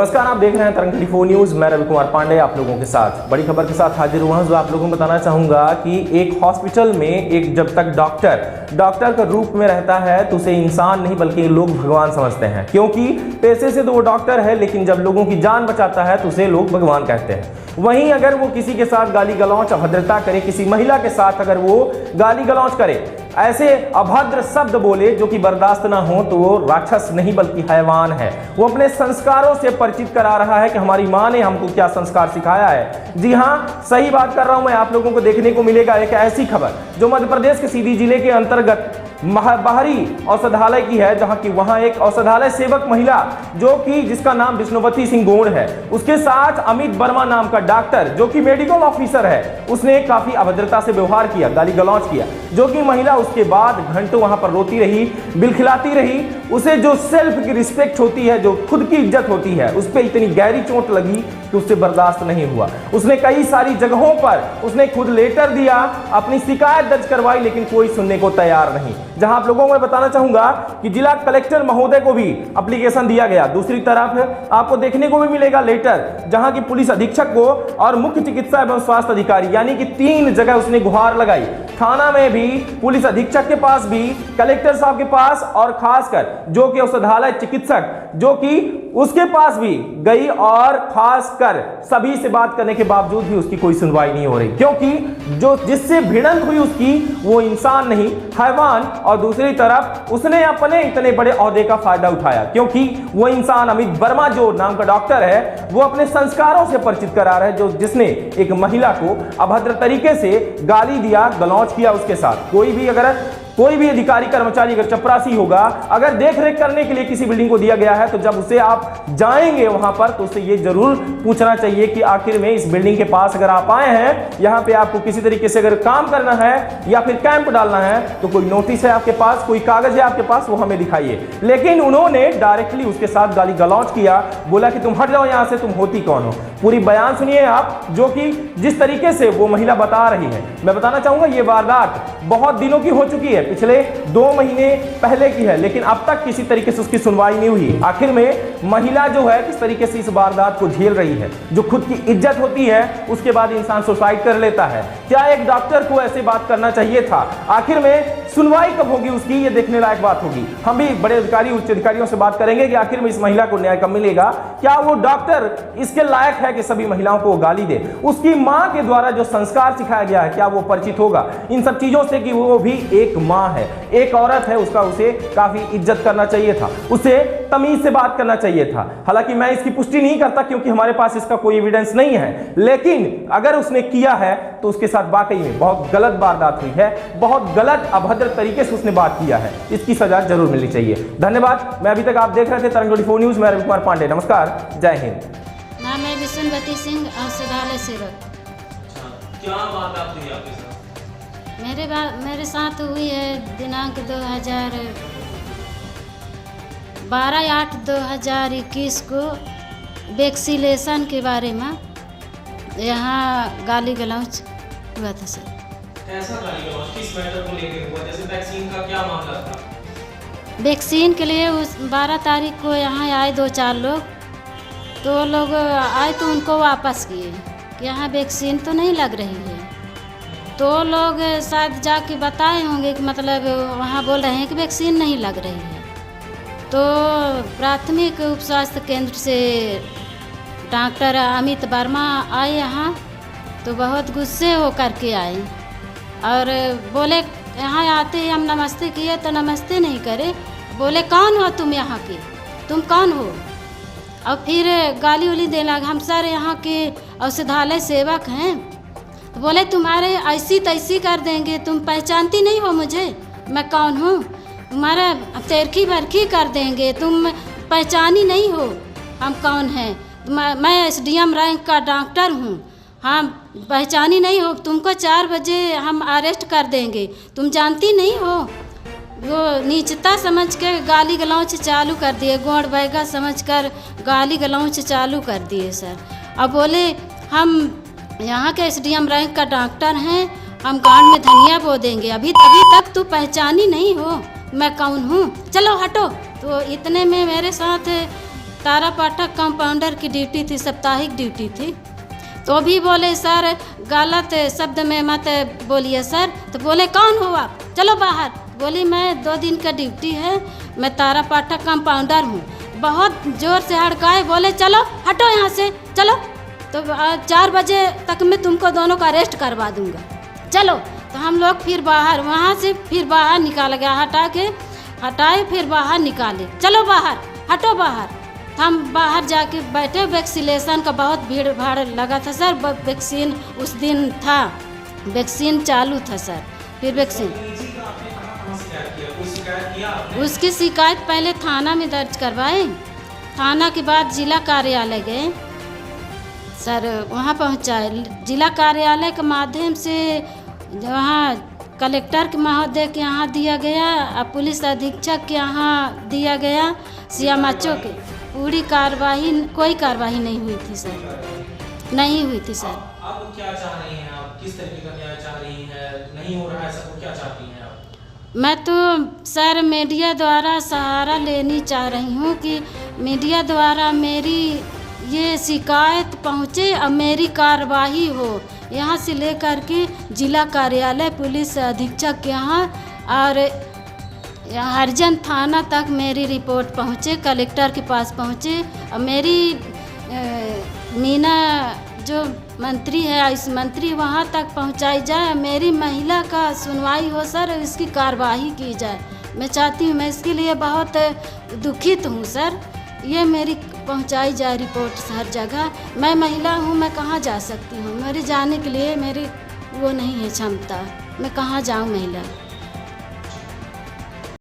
नमस्कार, आप देख रहे हैं तरंग 24 न्यूज। मैं रवि कुमार पांडे आप लोगों के साथ बड़ी खबर के साथ हाजिर हुआ हूं, जो आप लोगों को बताना चाहूंगा कि एक हॉस्पिटल में एक जब तक डॉक्टर का रूप में रहता है तो उसे इंसान नहीं बल्कि लोग भगवान समझते हैं, क्योंकि पैसे से तो वो डॉक्टर है, लेकिन जब लोगों की जान बचाता है तो उसे लोग भगवान कहते हैं। वहीं अगर वो किसी के साथ गाली गलौच अभद्रता करे, किसी महिला के साथ अगर वो गाली गलौच करे, ऐसे अभद्र शब्द बोले जो कि बर्दाश्त ना हो, तो वो राक्षस नहीं बल्कि हैवान है। वो अपने संस्कारों से परिचित करा रहा है कि हमारी माँ ने हमको क्या संस्कार सिखाया है। जी हाँ, सही बात कर रहा हूं मैं। आप लोगों को देखने को मिलेगा एक ऐसी खबर जो मध्य प्रदेश के सीधी जिले के अंतर्गत बाहरी औषधालय की है, जहां की वहां एक औषधालय सेवक महिला जो कि जिसका नाम विष्णुवती सिंह गोंड है, उसके साथ अमित वर्मा नाम का डॉक्टर जो कि मेडिकल ऑफिसर है, उसने काफी अभद्रता से व्यवहार किया, गाली गलौच किया, जो कि महिला उसके बाद घंटों वहां पर रोती रही, बिलखिलाती रही। उसे जो सेल्फ की रिस्पेक्ट होती है, जो खुद की इज्जत होती है, उस पर इतनी गहरी चोट लगी कि उससे बर्दाश्त नहीं हुआ। उसने कई सारी जगहों पर उसने खुद लेटर दिया, अपनी शिकायत दर्ज करवाई, लेकिन कोई सुनने को तैयार नहीं। जहां आप लोगों को मैं बताना चाहूंगा कि जिला कलेक्टर महोदय को भी एप्लीकेशन दिया गया। दूसरी तरफ आपको देखने को भी मिलेगा लेटर, जहां की पुलिस अधीक्षक को और मुख्य चिकित्सा एवं स्वास्थ्य अधिकारी, यानी कि 3 जगह उसने गुहार लगाई। थाना में भी, पुलिस अधीक्षक के पास भी, कलेक्टर साहब के पास, और खासकर जो कि औषधालय चिकित्सक जो कि उसके पास भी गई, और खासकर सभी से बात करने के बावजूद भी उसकी कोई सुनवाई नहीं हो रही, क्योंकि जो जिससे भिड़ंत हुई उसकी वो इंसान नहीं, हैवान। और दूसरी तरफ उसने अपने इतने बड़े ओहदे का फायदा उठाया, क्योंकि वो इंसान अमित वर्मा जो नाम का डॉक्टर है, वो अपने संस्कारों से परिचित करा रहा है, जो जिसने एक महिला को अभद्र तरीके से गाली दिया, गलौच किया उसके साथ। कोई भी अधिकारी कर्मचारी अगर चपरासी होगा, अगर देख रेख करने के लिए किसी बिल्डिंग को दिया गया है, तो जब उसे आप जाएंगे वहां पर तो उसे ये जरूर पूछना चाहिए कि आखिर में इस बिल्डिंग के पास अगर आप आए हैं, यहाँ पे आपको किसी तरीके से अगर काम करना है या फिर कैंप डालना है, तो कोई नोटिस है आपके पास, कोई कागज है आपके पास, वो हमें दिखाइए। लेकिन उन्होंने डायरेक्टली उसके साथ गाली गलौच किया, बोला कि तुम हट जाओ यहाँ से, तुम होती कौन हो। पूरी बयान सुनिए आप, जो कि जिस तरीके से वो महिला बता रही है। मैं बताना चाहूंगा ये वारदात बहुत दिनों की हो चुकी है, पिछले 2 महीने पहले की है, लेकिन अब तक किसी तरीके से उसकी सुनवाई नहीं हुई। आखिर में महिला जो है किस तरीके से इस वारदात को झेल रही है। जो खुद की इज्जत होती है उसके बाद इंसान सुसाइड कर लेता है। क्या एक डॉक्टर को ऐसे बात करना चाहिए था? आखिर में सुनवाई कब होगी उसकी, ये देखने लायक बात होगी। हम भी बड़े अधिकारी, उच्च अधिकारियों से बात करेंगे कि आखिर में इस महिला को न्याय कब मिलेगा। क्या वो डॉक्टर इसके लायक है कि सभी महिलाओं को गाली दे? उसकी मां के द्वारा जो संस्कार सिखाया गया है, क्या वो परिचित होगा इन सब चीजों से कि वो भी एक मां है, एक औरत है, उसका उसे काफी इज्जत करना चाहिए था, उसे तमीज से बात करना चाहिए था। हालांकि मैं इसकी पुष्टि नहीं करता, क्योंकि हमारे पास इसका कोई एविडेंस नहीं है, लेकिन अगर उसने किया है तो उसके साथ वाकई में बहुत गलत वारदात हुई है, बहुत गलत अभद्र तरीके से उसने बात किया है। इसकी सजा जरूर मिलनी चाहिए। धन्यवाद। मैं अभी तक आप देख रहे थे तरंग 24 न्यूज। मैं रवि कुमार पांडे, नमस्कार, जय हिंद। नाम है विष्णुवती सिंह, औषधालय सेवक। क्या बात हुई आपके साथ? मेरे साथ हुई है दिनांक 12/8/2021 को वैक्सीनेशन के बारे में यहाँ गाली गलौच हुआ था सर। कैसा गाली गलौच, किस मैटर को लेकर हुआ? जैसे वैक्सीन का क्या मामला था? वैक्सीन के लिए उस 12 तारीख को यहाँ आए 2-4 लोग, तो लोग आए तो उनको वापस किए कि यहाँ वैक्सीन तो नहीं लग रही है। तो लोग शायद जाके बताए होंगे कि मतलब वहाँ बोल रहे हैं कि वैक्सीन नहीं लग रही है। तो प्राथमिक उप स्वास्थ्य केंद्र से डॉक्टर अमित वर्मा आए यहाँ, तो बहुत गुस्से होकर के आए और बोले, यहाँ आते ही हम नमस्ते किए तो नमस्ते नहीं करे, बोले कौन हो तुम यहाँ के, तुम कौन हो? और फिर गाली उली देने लगा। हम सर यहाँ के औषधालय सेवक हैं। तो बोले तुम्हारे ऐसी तैसी कर देंगे, तुम पहचानती नहीं हो मुझे, मैं कौन हूँ, तुम्हारा तेरखी बरखी कर देंगे, तुम पहचानी नहीं हो हम कौन हैं, मैं SDM रैंक का डॉक्टर हूँ, हम पहचानी नहीं हो, तुमको 4 बजे हम अरेस्ट कर देंगे, तुम जानती नहीं हो। वो नीचता समझ के गाली गलौच चालू कर दिए, गोड़ बैगा समझ कर गाली गलौच चालू कर दिए सर। अब बोले हम यहाँ के SDM रैंक का डॉक्टर हैं, हम गांड में धनिया बो देंगे, अभी तक तू पहचानी नहीं हो मैं कौन हूँ, चलो हटो। तो इतने में मेरे साथ तारा पाठक कंपाउंडर की ड्यूटी थी, साप्ताहिक ड्यूटी थी। तो भी बोले सर गलत शब्द में मत बोलिए सर। तो बोले कौन हो आप, चलो बाहर। बोली मैं 2 दिन का ड्यूटी है, मैं तारा पाठक कंपाउंडर हूँ। बहुत ज़ोर से हड़काए, बोले चलो हटो यहाँ से चलो, तो 4 बजे तक मैं तुमको दोनों का अरेस्ट करवा दूँगा, चलो। तो हम लोग फिर बाहर, वहाँ से फिर बाहर निकाल गया, हटाए फिर बाहर निकाले, चलो बाहर, हटो बाहर। हम बाहर जाके बैठे, वैक्सीनेशन का बहुत भीड़ भाड़ लगा था सर। वैक्सीन उस दिन था, वैक्सीन चालू था सर। फिर वैक्सीन उसकी शिकायत पहले थाना में दर्ज करवाए, थाना के बाद जिला कार्यालय गए सर, वहाँ पहुँचाए। जिला कार्यालय के माध्यम से वहाँ कलेक्टर के महोदय के यहाँ दिया गया, पुलिस अधीक्षक के यहाँ दिया गया, सीएमएचओ के। पूरी कार्रवाई, कोई कार्रवाई नहीं हुई थी सर, नहीं हुई थी सर। अब क्या चाह रही हैं आप, किस तरीके का न्याय चाह रही हैं? नहीं हो रहा है सब, क्या चाहती हैं आप? मैं तो सर मीडिया द्वारा सहारा लेनी चाह रही हूँ कि मीडिया द्वारा मेरी ये शिकायत पहुँचे और मेरी कार्रवाई हो, यहाँ से लेकर के जिला कार्यालय, पुलिस अधीक्षक के यहाँ और हरिजन थाना तक मेरी रिपोर्ट पहुँचे, कलेक्टर के पास पहुँचे और मेरी मीना जो मंत्री है, आयुष मंत्री, वहाँ तक पहुँचाई जाए। मेरी महिला का सुनवाई हो सर, इसकी कार्रवाई की जाए। मैं चाहती हूँ, मैं इसके लिए बहुत दुखित हूँ सर। ये मेरी पहुँचाई जाए रिपोर्ट हर जगह। मैं महिला हूँ, मैं कहाँ जा सकती हूँ? मेरे जाने के लिए मेरी वो नहीं है क्षमता, मैं कहाँ जाऊँ महिला।